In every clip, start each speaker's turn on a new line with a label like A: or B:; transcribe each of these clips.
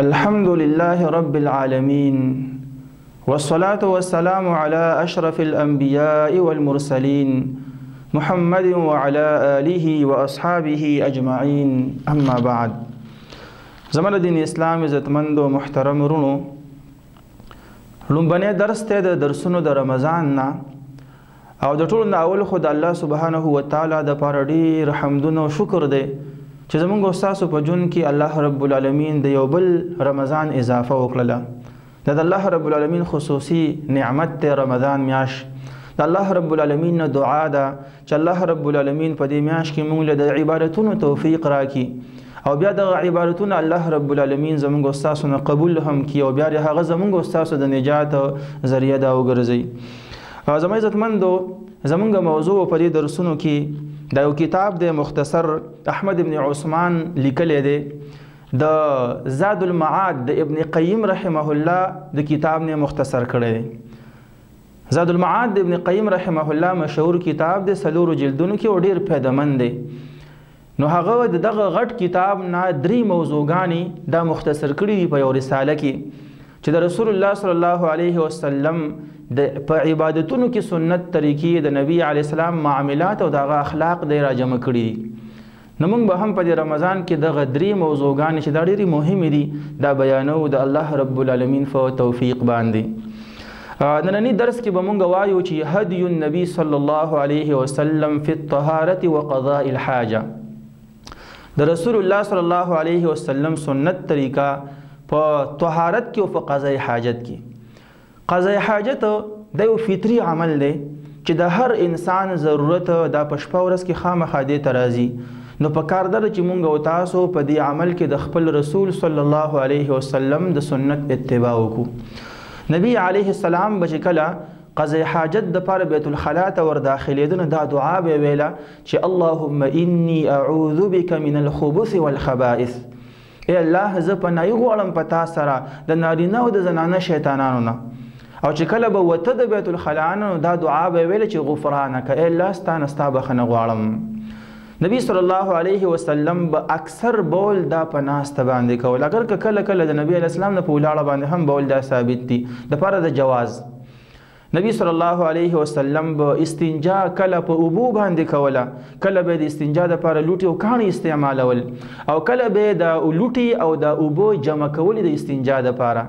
A: الحمد لله رب العالمين والصلاة والسلام على أشرف الأنبياء والمرسلين محمد وعلى آله وأصحابه أجمعين أما بعد. زمان دین اسلام عزتمند و محترم رونو، لومبنی درس ته د درسونو د رمضان نه او د ټولو نه اول خو د الله سبحانه و تعالی د پاره ډېر حمدونه او شکر دی چې زمونږ استاسو په جون کې الله رب العالمین د یو بل رمضان اضافه وکړله. د الله رب العالمین خصوصي نعمت ته رمضان میاش. د الله رب العالمین نه دعا ده چې الله رب العالمین په دې میاش کې موږ له د عبادتونو توفیق راکړي او بیا د عبادتونو الله رب العالمین زمونږ استاسو نه قبول هم کړي او بیا هغه زمونږ استاسو د نجات ذریعہ دا وګرځي. زموږ عزتمندو، زمونږ موضوع په دې درسونو کې دا یو کتاب دی مختصر احمد ابن عثمان لیکلی دی، د زاد المعاد د ابن قیم رحمه الله د کتاب نه مختصر کړی دی. زاد المعاد د ابن قیم رحمه الله مشهور کتاب دی، څلورو جلدونو کې او ډېر فایدهمند دی. نو هغه د دغه غټ کتاب نه درې موضوعګانې دا مختصر کړي دي په یو رساله کې چې د رسول الله صلی الله علیه وسلم په عبادتونو کې سنت طریقې د نبی علیه السلام معاملات او دغه اخلاق دی راجمع کړي. نو موږ به هم په رمضان کې دغه درې موضوعګانې چې دا ډېرې مهمې دي دا بیانو د الله رب العالمین په توفیق باندې. نننی درس کې به موږ وایو چې هدی النبی صلی الله علیه وسلم فی الطهارة وقضاء الحاجه. د رسول الله صلی الله علیه وسلم سنت طریقه په طهارت کې او په قضاء حاجت کې. قضاء حاجت د یو فطري عمل دی چې د هر انسان ضرورت د پشپا ورځ کې خامخا دې ته راځي. نو په کار ده چې مونږ او تاسو په دې عمل کې د خپل رسول صلی الله علیه وسلم د سنت اتباع وکړو. نبی علیه السلام به چې کله قضاء حاجت د پاره بیت الخلا ته ور داخلېدنه دا دعا به ویله چې اللهم انی اعوذ بک من الخبث والخبائث. ای الله زه پناه غواړم په تا سره د نارینه او د زنانه شیطانانو نه. او چې کله به وته د بیت الخلا نو دا دعا به ویل چې غفرانک، ای الله ستانه ستا بخښنه غواړم. نبی صلی الله علیه وسلم به اکثر بول دا په ناسته باندې کول، اگر که کله کله د نبی علیه السلام نه په ولاړه باندې هم بول دا ثابت دي د پاره د جواز. نبی صلی الله علیه وسلم به استنجا کله په اوبو باندې کوله، کله به د استنجا د پاره لوټي او کاڼي استعمالول، او کله به د لوټي او د اوبو جمع کول د استنجا د پاره.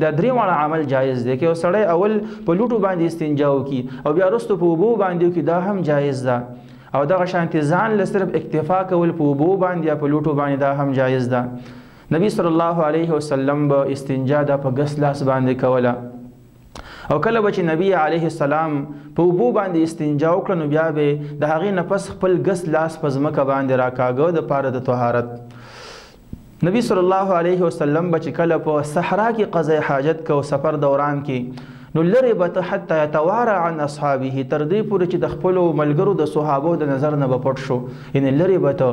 A: دا درې واړه عمل جایز دی که یو سړی اول په لوټو باندې استنجا وکړي او بیا وروسته په اوبو باندې وکړي، دا هم جایز ده. او دغه شانتې ځان له صرف اکتفا کول په اوبو باندې یا په لوټو باندې دا هم جایز ده. نبی صلی الله علیه وسلم به استنجا دا په ګس لاس باندې کوله، او کله به چې نبی علیه السلام په اوبو باندې استنجا وکړه نو بیا به د هغې نه پس خپل ګس لاس په ځمکه باندې راکاږه د پاره د طهارت. نبی صلی الله علیه وسلم به چې کله په صحرا کې قضاء حاجت کو سفر دوران کې نو لرې به ته حتی یتوارى عن اصحابه، تر دې پورې چې د خپلو ملګرو د صحابو د نظر نه به پټ شو، یعنې لرې به ته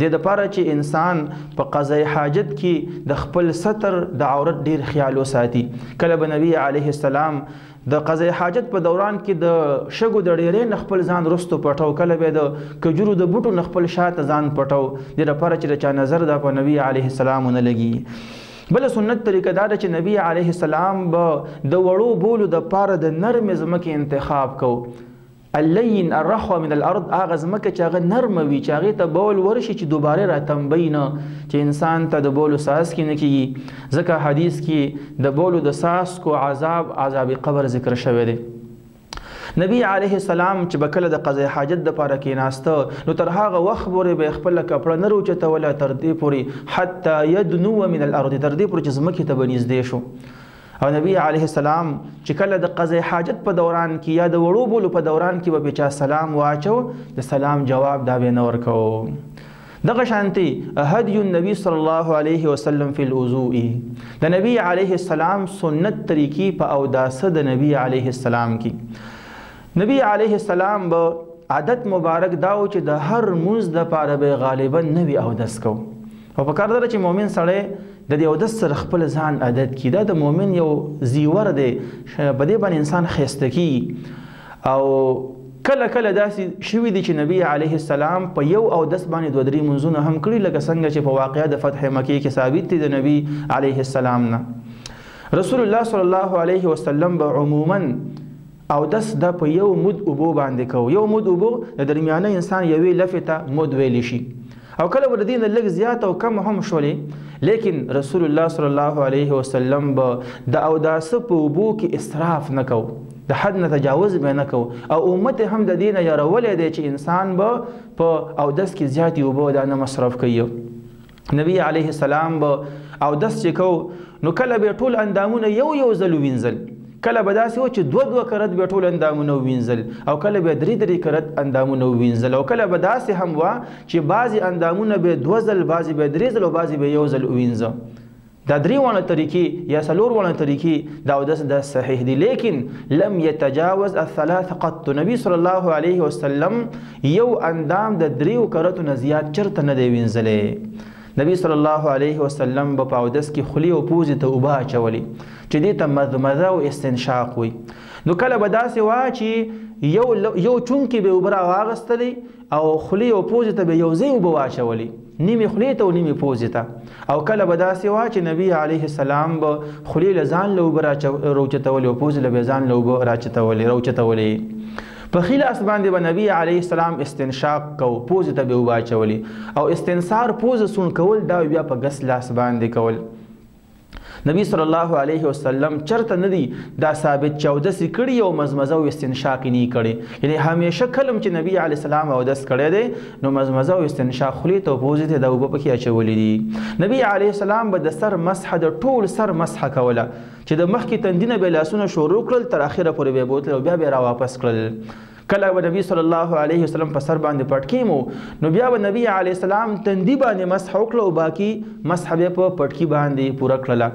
A: دې دپاره چې انسان په قضاء حاجت کې د خپل ستر د عورت ډېر خیال وساتي. کله به نبی علیه السلام د قضاء حاجت په دوران کې د شګو د ډېرې نه خپل ځان رستو پټو، کله به د کجورو د بوټو نه خپل شاته ځان پټو، دې لپاره چې د چا نظر دا په نبی علیه السلام ونه لګي. بله سنت طریقه دا ده چې نبی علیه السلام به د وړو بولو د پاره د نرمې ځمکې انتخاب کو. اللین الرخوه من الارض، هغه ځمکه چې هغه نرمه وي چې هغې ته بول ورشي چې دوباره راتنبی نه، چې انسان ته د بولو څاڅکي نه کېږي. ځکه حدیث کې د بولو د څاڅکو عذاب قبر ذکر شوی دی. نبی علیه السلام چې به کله د قضاء حاجت دپاره کېناسته نو تر هغه وخت پورې به یې خپله کپړه نه راوچتوله تر دې پورې حتی یدنو من الارض، تر دې پورې چې ځمکې ته به نږدې شو. او نبی علیه السلام چې کله د قضاء حاجت په دوران کې یا د وړو بولو په دوران کې به چا سلام واچو د سلام جواب دا به نه ورکوو. دغه شانتي هدی النبی صلی الله علیه وسلم فی الوضوء، د نبی علیه السلام سنت طریقې په اوداسه د نبی علیه السلام کې. نبی علیه السلام به عادت مبارک داو چې د هر مونځ دپاره به غالبا نوی اودس کو، او په کار ده چې مؤمن سړی د دې اودس سره خپل ځان عادت کړي. دا د مؤمن یو زیور دی، په دې باندې انسان ښایسته کېږي. او کله کله داسې شوي دي چې نبی علیه السلام په یو اودس باندې 2-3 منځونه هم کړي، لکه څنګه چې په واقعه د فتح مکې کې ثابت دي د نبی علیه السلام نه. رسول الله صلی الله علیه وسلم به عموما اودس دا په یو مد اوبو باندې کو. یو مد اوبو د درمیانه انسان یوې لفې ته مد ویلی شي، او کله به د دې نه لږ زیات او کم هم شولې، لیکن رسول الله صلی الله علیه وسلم به د اوداسه په اوبو کې اسراف نه کو، د حد نه تجاوز به نه کو، او امت هم د دې نه یارولی دی چې انسان به په اودس کې زیاتې اوبه دا نه مصرف کوي. نبی علیه السلام به اودس چې کو نو کله به ټول اندامونه یو ځل ووینځل، کله به داسې و چې 2 کرت به ټول اندامونه ووینځل، او کله به 3 کرت اندامونه ووینځل، او کله به داسې هم و چې بعضې اندامونه به 2 ځل، بعضې به 3 ځل، او بعضې به 1 ځل ووینځه. دا 3 وانه طریقې یا 4 وانه طریقې د اودس دا صحیح دي، لیکن لم يتجاوز الثلاث قط. نبی صلی الله علیه وسلم یو اندام د 3 کرتو نه زیات چرته نه دی وینځلی. نبی صلی الله علیه وسلم به په اودس کې خولې او پوزې ته اوبه اچولې چې دې ته مضمضه او استنشاق وي. نو کله به داسې وه چې یو چونکې به اوبه راواغستلې او خولې او پوزې ته به یو ځای اوبه واچولې، نیمې خولې ته او نیمې پوزې ته، او کله به داسې وه چې نبی علیه السلام به خولې له ځان له اوبه راوچتولې او پوزې له به ځان له اوبه راوچتولې. په ښي لاس باندې به نبی علیه السلام استنشاق کو، پوزې ته به اوبه اچولې، او استنثار پوزه سون کول دا بیا په ګس لاس باندې کول. نبی صلی الله علیه وسلم چرته نه دی دا ثابت چې اودس یې کړي او مزمزه او استنشاق یې نه کړي، یعنی همیشه کلم چې نبی علیه السلام اودس کړی دی نو مزمزه او استنشاق خولې ته او پوزې ته د اوبه پکې اچولې دي. نبی علیه السلام به د سر مسحه د ټول سر مسحه کوله، چې د مخکې تندي نه به لاسونه شروع کړل تر اخره پورې به یې بوتل او بیا به یې راواپس کړل. کله به نبی صلی الله علیه وسلم په سر باندې پټکي مو نو بیا به نبی علیه السلام تندي باندې مسح وکړه او باقي مسح به په پټکي باندې پوره کړله.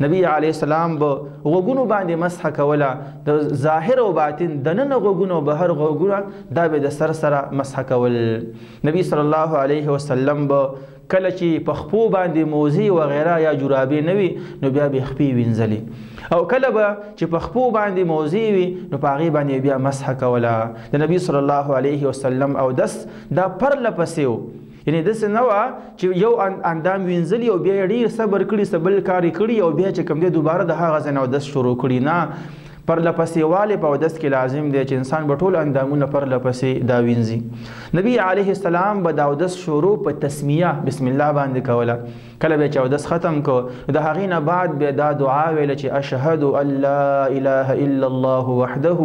A: نبی علیه السلام به غوږونو باندې مسح کوله، د ظاهر او باطن دننه غوږونه او بهر غوږونه دا به د سر سره مسح کول. نبی صلی الله علیه وسلم به کله چې په خپو باندې موزي وغیره یا جرابې نه وي نو بیا به خپې وینځلې، او کله به چې په خپو باندې موزي وي نو په هغې باندې بیا مسح کوله. د نبی صلی الله علیه وسلم اودس دا پرله پسې و، یعنی داسې نه وه چې یو اندام وینځلي او بیا یې ډېر صبر کړي، څه بل کار یې کړي او بیا چې کوم دی دوباره د هغه ځای نه اودس شروع کړي. نه، پرله پسې والی په اودس کې لازم دی چې انسان به ټول اندامونه پرله پسې دا وینځي. نبی علیه السلام به د اودس شروع په تسمیه بسم الله باندې کوله. کله به چې اودس ختم کو د هغې نه بعد به دا دعا ویله چې اشهد ان لا اله الا الله وحده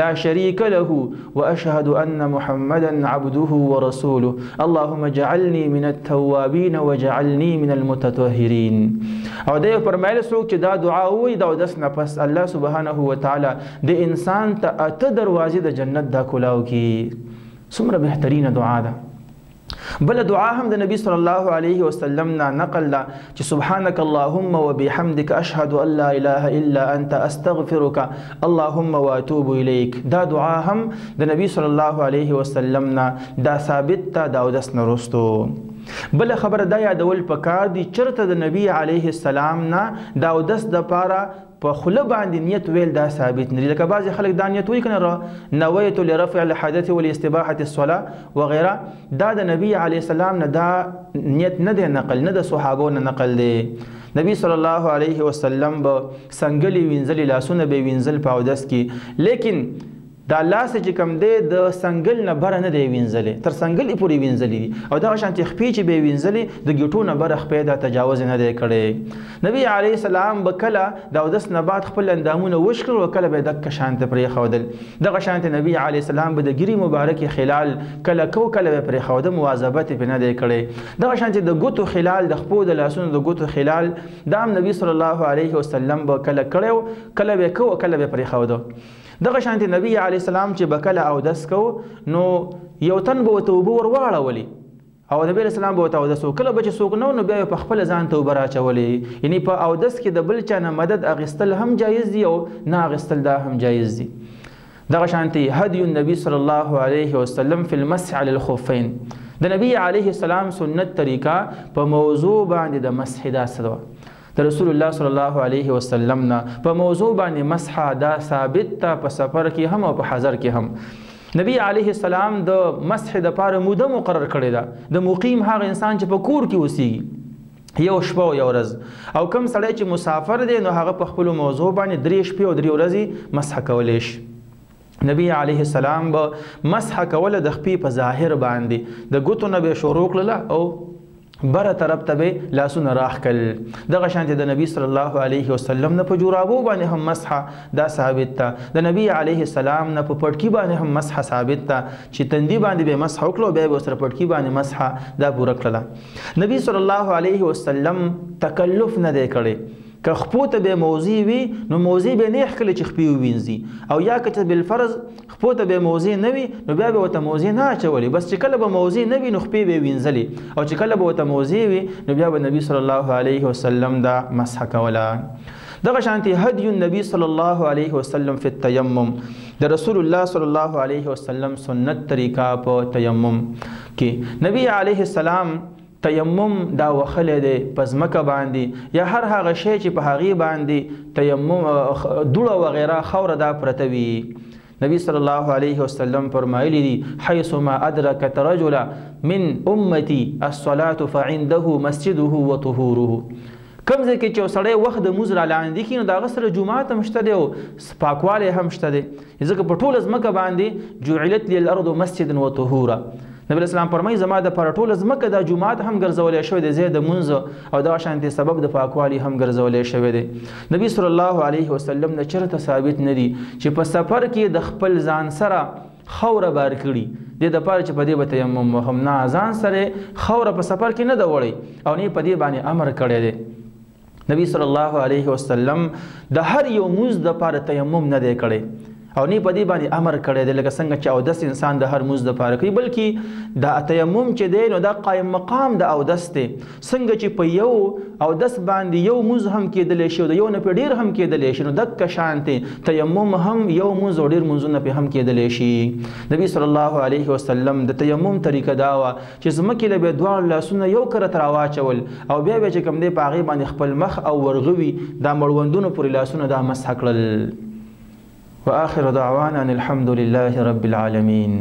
A: لا شریک له واشهد ان محمدا عبده ورسوله اللهم اجعلني من التوابین وجعلني من المتطهرین. او دا فرمایله څوک چې دا دعا ووایي د اودس نه پس الله سبحانه وتعالی د انسان ته 8 دروازې د جنت دا کولاو کی. څومره بهترینه دعا ده. بل دعا هم د نبی صلی الله علیه وسلم نه نقل ده چې سبحانك اللهم وبحمدك اشهد ان لا اله الا انت استغفرك اللهم واتوب الیک. دا دعا هم د نبی صلی الله علیه وسلم نه دا ثابت ده د اودس نه وروستو. بل خبره دا یادول پکار دي چرته د نبی علیه السلام نه د اودس دپاره په خوله باندې نیت ویل دا ثابت نه دي. لکه بعضې خلک دا نیت وایي که نه نویت لرفع الحدث والاستباحة الصلاة وغیره، دا د نبی علیه السلام نه دا نیت نه دی نقل، نه د صحابو نه نقل دی. نبی صلی الله علیه وسلم به سنګلې وینځلې، لاسونه به یې وینځل په اودس کې، لیکن دا لاس چې کوم دی د سنګل نه بره نه دی وینځلې، تر سنګلې پورې وینځلې دي، او دغه شانتې خپې چې به یې وینځلې د ګیټو نه بره خپې دا تجاوز نه دی کړی. نبی علیه السلام به کله د اودس نه بعد خپل اندامونه وش کړل او کله به یې دقه شانته پرېښودل. دغه شانتې نبی علیه السلام به د ګیرې مبارکې خلال کله کو کله به یې پرېښوده، مواظبت یې پرې نه دی کړی. دغه شانتې د ګوتو خلال د خپو د لاسونو د ګوتو خلال دا هم نبی صلی الله علیه وسلم به کله کړی، کله به یې کو او کله به یې پرېښوده. دغه شانتې نبی علیه السلام چې به کله اودس کو نو یو تن به ورته اوبه ور واړولې او نبی علیه السلام به ورته اودس و. کله به چې څوک نه نو بیا یې په خپله ځان ته اوبه راچولې. یعنې په اودس کې د بل چا نه مدد اخیستل هم جایز دي او نه اخیستل دا هم جایز دي. دغه شانتې هدی النبی صلی الله علیه وسلم فی المسح علی الخفین، د نبی علیه السلام سنت طریقه په موضوع باندې د مسح دا څه ده د رسول الله صلی الله علیه وسلم نه په موضوع باندې مسح دا ثابت ته په سفر کې هم او په حضر کې هم. نبی علیه السلام د مسح د پاره موده مقرر کړې ده. د مقیم هغه انسان چې په کور کې اوسېږي یو شپه او یو ورځ، او کم سړی چې مسافر دی نو هغه په خپلو موضوع باندې 3 شپې او 3 ورځې مسح کولی شي. نبی علیه السلام به مسح کوله د خپې په ظاهر باندې، د ګوتو نه به شروع کړله او بره طرف ته به لاسونه راښکل. دغه شانتې د نبی صلی الله علیه وسلم نه په جورابو باندې هم مسح دا ثابت ده. د نبی علیه السلام نه په پټکي باندې هم مسح ثابت ده چې تندي باندې به مسح وکړو بیا به ورسره پټکي باندې مسح دا پوره کړله. نبی صلی الله علیه وسلم تکلف نه دی کړی. که خپو ته به موضوع وي نو موضوع به نه ښکلي چې خپې ووینځي، او یا که بالفرض خپو ته به موضوع نه وي نو بیا به ورته موضوع نه اچولي، بس چې کله به موضوع نه وي نو خپې به وینځلي، او چې کله به ورته موضوع وي نو بیا به نبی صلی الله علیه وسلم دا مسح کوله. دغه شانتي هدي النبي صلی الله علیه وسلم فی التیمم، د رسول الله صلی الله علیه وسلم سنت طریقه په تیمم کې. نبی علیه السلام تیمم دا وخلی دی په ځمکه باندې یا هر هغه شی چې په هغې باندې تیمم دوړه وغیره خاوره دا پرته وي. نبی صلی الله علیه وسلم فرمایلی دی حیث ما ادرکت رجل من امتی الصلاة فعنده مسجده وطهوره. کم ځای کې چې یو سړی وخت د مونځ را لاندې کړي نو د هغه سره جومات هم شته دی او پاکوالی هم شته دی، ځکه په ټوله ځمکه باندې جعلت لی الارض مسجدا وطهورا. نبی اسلام فرمایي زما د پر ټوله ځمکه دا جومات هم ګرځولی شوی دی، ځای د مونځ او دغه شانتې سبب د پاکوالي هم ګرځولی شوی دی. نبی صلی الله علیه وسلم نه چېرته ثابت نه دي چې په سفر کې د خپل ځان سره خوره بار کړي دې دپاره چې په دې به تیمم وهم، نه ځان سره خوره په سفر کې نه ده وړی او نه په دې باندې امر کړی دی. نبی صلی الله علیه وسلم د هر یو مونځ دپاره تیمم نه دی کړی او نه په دې باندې امر کړی دی لکه څنګه چې اودس انسان د هر مونځ دپاره کوي، بلکې دا تیمم چې دی نو دا قایم مقام د اودس دی. څنګه چې په یو اودس باندې یو مونځ هم کېدلی شي او د یو نه پې ډېر هم کېدلی شي، نو دقه شانتې تیمم هم یو مونځ او ډېر مونځونه پې هم کېدلی شي. نبی صلی الله علیه وسلم د تیمم طریقه دا وه چې ځمکې له به یې دواړه لاسونه یو کرت راواچول او بیا به چې کوم دی په هغې باندې خپل مخ او ورغوي دا مړوندونو پورې لاسونه دا مسح کړل. وآخر دعوانا الحمد لله رب العالمين.